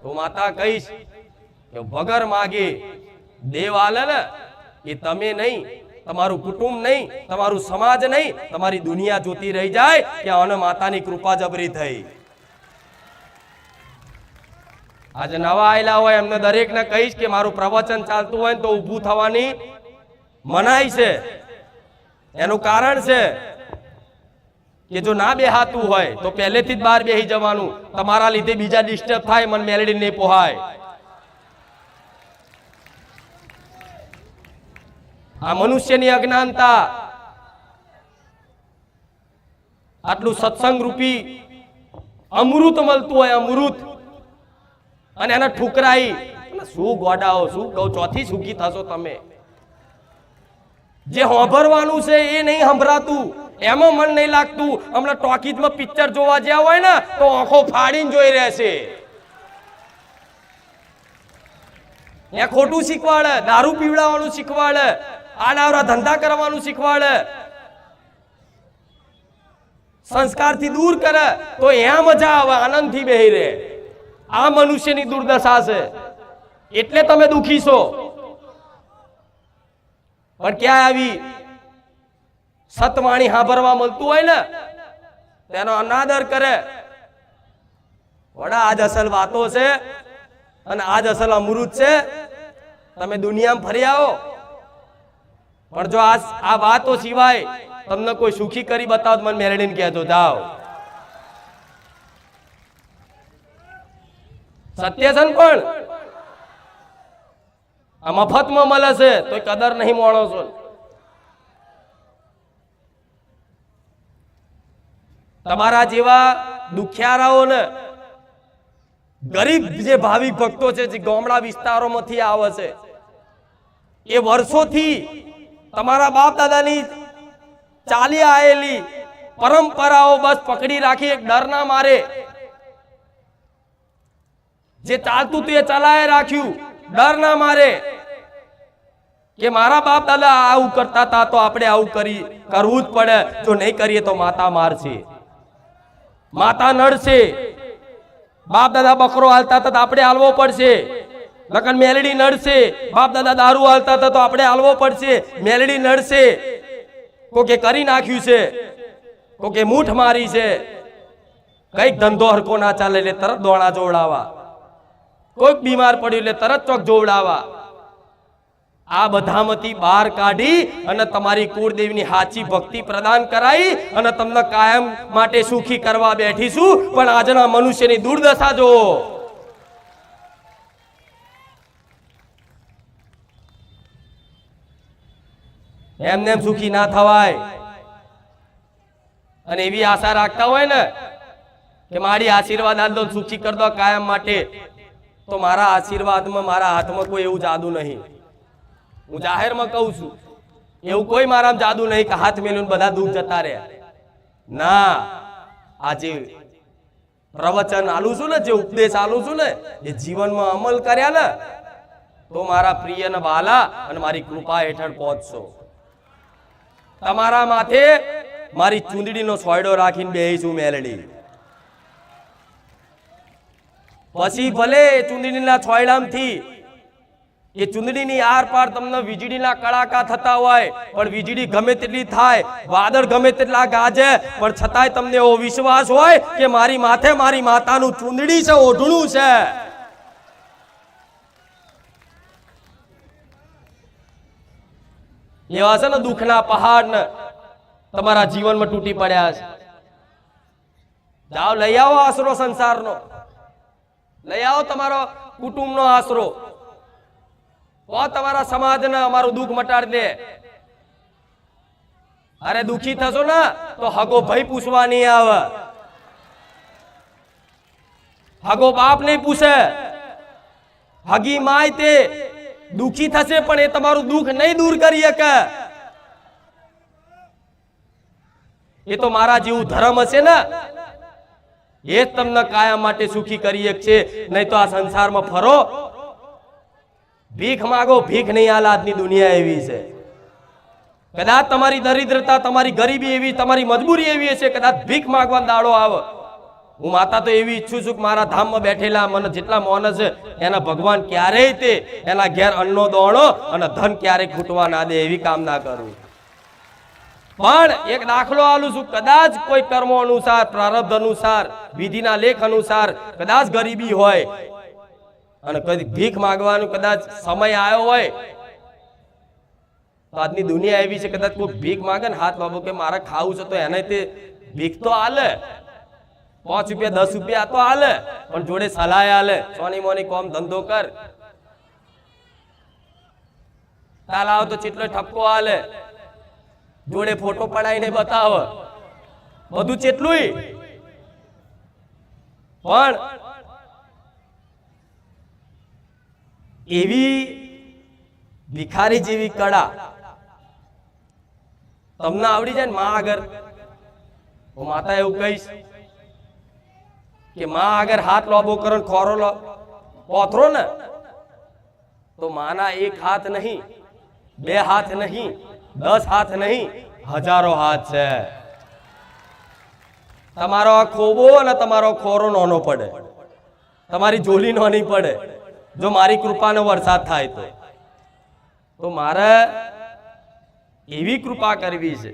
તો માતા કહીશ કે વગર માગે દેવ આલે ને એ તમે નહીં, તમારું કુટુંબ નહીં, તમારું સમાજ નહીં, તમારી દુનિયા જોતી રહી જાય કે આને માતાની કૃપા જબરી થઈ. આજે નવા આયેલા હોય એમને દરેકને કહીશ કે મારું પ્રવચન ચાલતું હોય તો ઊભું થવાની મનાઈ છે. એનું કારણ છે કે જો ના બેહાતું હોય તો પહેલેથી જ બહાર બેહી જવાનું. તમારા લીધે બીજા ડિસ્ટર્બ થાય, મન મેલેડી નહીં પોહાય. આ મનુષ્યની અજ્ઞાનતા, આટલું સત્સંગ રૂપી અમૃત મળતું હોય, અમૃત, અને એને ઠુકરાઈ શું ગોડાઓ, શું કહું, ચોથી સુખી થશો તમે. જે હોંભરવાનું છે એ નહીં સંભળાતું, એમાં મન નહીં લાગતું. હમણાં ટોકીઝમાં પિક્ચર જોવા જ્યાં હોય ને તો આંખો ફાડીને જોઈ રહેશે. એ ખોટું શીખવાડે, દારૂ પીવડાવવાનું શીખવાડે, આડાવરા ધંધા કરવાનું શીખવાડે, સંસ્કારથી દૂર કરે તો એમ મજા આવે, આનંદથી બેહી રહે. આ મનુષ્યની દુર્દશા છે, એટલે તમે દુખી છો. પણ ક્યાં આવી સતવાણી સાંભળવા મળતું હોય ને તેનો અનાદર કરે. વડા આજ અસલ વાતો છે અને આજ અસલ અમૃત છે. તમે દુનિયામાં ફરી આવો, પણ જો આ વાતો સિવાય તમને કોઈ સુખી કરી બતાવો મને મેલેડીને કહેજો, જાઓ. સત્ય છે પણ આ મફતમાં મળે છે તો કદર નહીં માણસો. તમારા જેવા દુખિયારાઓને, ગરીબ જે ભાવિક ભક્તો છે જે ગામડા વિસ્તારોમાંથી આવે છે, એ વર્ષોથી તમારા બાપ દાદાની ચાલી આવેલી પરંપરાઓ બસ પકડી રાખી, એક ડર ના મારે જે ચાલતું હતું એ ચલાય રાખ્યું, ડર ના મારે કે મારા બાપ દાદા આવું કરતા હતા તો આપણે આવું કરવું જ પડે. જો નહીં કરીએ તો માતા મારશે, માતા નડશે. બાપ દાદા બકરો હાલતા હતા તો આપણે હાલવો પડશે. લખન મેલડી નડશે. બાપ દાદા દારૂ હાલતા હતા તો આપણે હાલવો પડશે. મેલડી નડશે. કોકે કરી નાખ્યું છે, કોકે મૂઠ મારી છે, કઈક ધંધો હરકો ના ચાલે એટલે તરત દોણા જોવડાવા, કોઈક બીમાર પડ્યું એટલે તરત ચોક જોવડાવા. આ બધામાંથી બહાર કાઢી અને તમારી કુળદેવીની સાચી ભક્તિ પ્રદાન કરાઈ અને તમને કાયમ માટે સુખી કરવા બેઠીશું. પણ આજના મનુષ્યની દુર્દશા જો, એમને એમ સુખી ના થવાય. અને એવી આશા રાખતા હોય ને કે મારી આશીર્વાદ આલ દો, સુખી કર દો કાયમ માટે, તો મારા આશીર્વાદમાં, મારા હાથમાં કોઈ એવું જાદુ નહીં. હું જાહેરમાં કહું છું, એવું કોઈ મારા જાદુ નહીં કે હાથ મેલું બધા દુઃખ જતા રહ્યા. ના, આજે પ્રવચન આલું છું ને, જે ઉપદેશ આલું છું ને, એ જીવનમાં અમલ કર્યા ને તો મારા પ્રિય ને વાલા અને મારી કૃપા હેઠળ પહોંચશો. તમારા માથે મારી ચૂંદડીનો સોયડો રાખીને બેહીશું મેલડી. પછી ભલે ચૂંદડીના છોયડામથી એ ચુંદડીની આર પાર તમને વીજળીના કડાકા થતા હોય, પણ વીજળી ગમે તેટલી થાય, વાદળ ગમે તેટલા ગાજે, પણ છતાંય તમને એવો વિશ્વાસ હોય કે મારી માથે મારી માતાનું ચુંદડી છે, ઓઢણું છે. એવા છે ને દુઃખના પહાડ ને તમારા જીવનમાં તૂટી પડ્યા છે. જાઓ, લઈ આવો આશરો સંસારનો, લઈ આવો તમારો કુટુંબનો આશરો. તમારા સમાજને અમારું દુઃખ મટાડી દે. અરે દુખી થશો ને તો હગો ભાઈ પૂછવા નહીં આવે, હગો બાપ નહીં પૂછે. હગી માય તે દુખી થશે પણ એ તમારું દુઃખ નહીં દૂર કરી શકે. એ તો મારા જેવું ધર્મ હશે ને એ જ તમને કાયમ માટે સુખી કરી શકશે. નહીં તો આ સંસારમાં ફરો, ભીખ માગો, ભીખ નહીં હાલ. આજની દુનિયા એવી છે. કદાચ તમારી દરિદ્રતા, તમારી ગરીબી એવી, તમારી મજબૂરી એવી છે, કદાચ ભીખ માગવાનો દાડો આવે, હું માતા તો એવી ઈચ્છું છું કે મારા ધામમાં બેઠેલા મને જેટલા માણસ છે એના ભગવાન ક્યારેય તે એના ઘેર અન્નનો દોણો અને ધન ક્યારેય ખૂટવા ના દે એવી કામના કરું. પણ એક દાખલો આલું છું, કદાચ કોઈ કર્મો અનુસાર, પ્રારબ્ધ અનુસાર, વિધિના લેખ અનુસાર કદાચ ગરીબી હોય અને કદી ભીખ માંગવાનું કદાચ સમય આવ્યો હોય તો આજની દુનિયા એવી છે, કદાચ કોઈ ભીખ માંગે ને હાથ બાબો કે મારે ખાવું છે તો એને તે ભીખ તો આલે, 5 રૂપિયા 10 રૂપિયા તો આલે, પણ જોડે સલાહ આલે, સોની મોની કોમ ધંધો કર, તાલાવ તો ચેટલો ઠપકો આલે, જોડે ફોટો પડાઈને બતાવ, બધું ચેટલું. પણ એવી ભિખારી જેવી કળા તમને આવડી જાય ને માં આગળ, હું માતા એવું કહીશ કે માં આગળ હાથ લોબો કરો ને ખોરો પોથરો ને તો માના એક હાથ નહીં, 2 હાથ નહીં, 10 હાથ નહીં, હજારો હાથ છે. તમારો આ ખોબો અને તમારો ખોરો નાનો પડે, તમારી ઝોલી નાની પડે જો મારી કૃપાનો વરસાદ થાય તો મારે એવી કૃપા કરવી છે.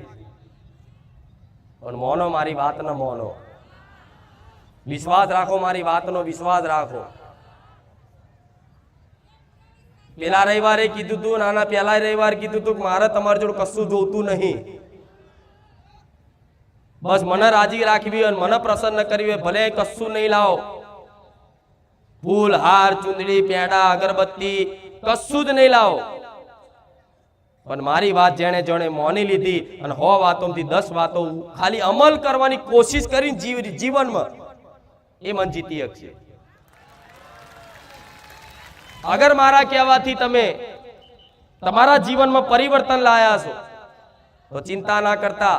પણ મોનો મારી વાતનો મોનો, વિશ્વાસ રાખો, મારી વાતનો વિશ્વાસ રાખો. પેલા રવિવારે કીધું તું, નાના પેલા રવિવારે કીધું તું મારે તમારી જોડે કશું જોતું નહીં, બસ મને રાજી રાખવી અને મને પ્રસન્ન કરવી, ભલે કશું નહીં લાવો, ફૂલ હાર ચુંદડી પેડા અગરબત્તી કશું જ નહીં લાવો, પણ મારી વાત જેણે જેણે મોની લીધી અને 100 વાતોમાંથી 10 વાતો ખાલી અમલ કરવાની કોશિશ કરીને જીવનમાં એ મન જીતી શકશે. અગર મારા કહેવાથી તમે તમારા જીવનમાં પરિવર્તન લાયા છો તો ચિંતા ના કરતા,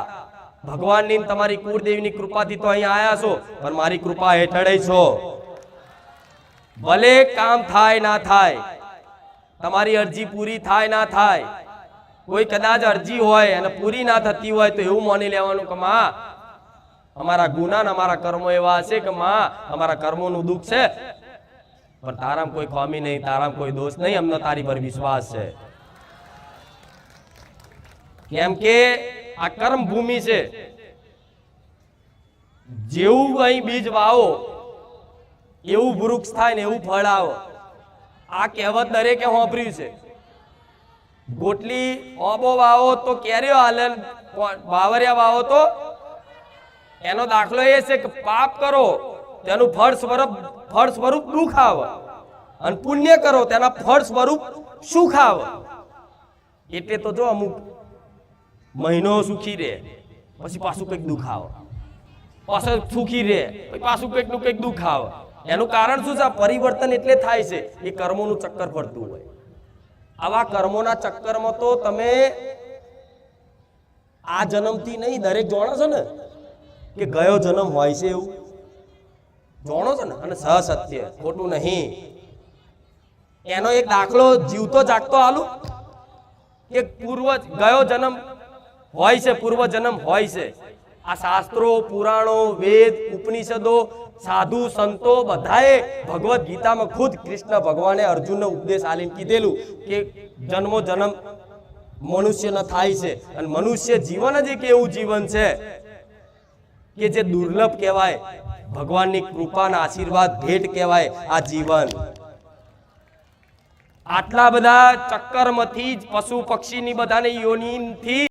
ભગવાનની તમારી કુળદેવીની કૃપાથી તો અહીં આયા છો, પણ મારી કૃપા હેઠળ છો. ભલે કામ થાય ના થાય, તમારી અરજી પૂરી થાય ના થાય, કોઈ કદાચ અરજી હોય અને પૂરી ના થતી હોય તો એવું માની લેવાનું કે માં અમારા ગુના ને અમારા કર્મો એવા હશે કે માં અમારા કર્મોનું દુઃખ છે, પણ તારામાં કોઈ ખામી નહીં, તારામાં કોઈ દોષ નહીં, અમને તારી પર વિશ્વાસ છે. કેમ કે આ કર્મ ભૂમિ છે, જેવું અહીં બીજ વાવો એવું વૃક્ષ થાય ને એવું ફળ આવો. આ કહેવત દરેકે સાંભળ્યું છે. ગોટલી ઓબો વાવો તો કેરીઓ હાલે, બાવરિયા વાવો તો એનો દાખલો એ છે કે પાપ કરો તેનું ફળ સ્વરૂપ દુઃખ આવે અને પુણ્ય કરો તેના ફળ સ્વરૂપ સુખ આવે. એટલે તો જો અમુક મહિનો સુખી રહે પછી પાછું કંઈક દુઃખ આવે, પાછું સુખી રહે પછી પાછું કંઈક નું કંઈક દુઃખ આવે. એનું કારણ શું છે? પરિવર્તન એટલે થાય છે એ કર્મોનું ચક્કર ફરતું હોય. આવા કર્મોના ચક્કરમાં તો તમે આ જન્મથી નહીં, દરેક જાણો છો ને કે ગયો જન્મ હોય છે એવું જાણો છો ને, અને સત્ય ખોટું નહીં. એનો એક દાખલો જીવતો જાગતો આલું કે ગયો જન્મ હોય છે, પૂર્વ જન્મ હોય છે. આ શાસ્ત્રો, પુરાણો, વેદ, ઉપનિષદો, સાધુ સંતો બધાએ ભગવદ ગીતામાં ખુદ કૃષ્ણ ભગવાને અર્જુનને ઉપદેશ આલીને કીધેલું કે જન્મો જન્મ મનુષ્યનો થાય છે અને મનુષ્ય જીવન જ એક એવું જીવન છે કે જે દુર્લભ કહેવાય, ભગવાનની કૃપાના આશીર્વાદ ભેટ કહેવાય આ જીવન. આટલા બધા ચક્કરમાંથી જ પશુ પક્ષીની બધાની યોનિથી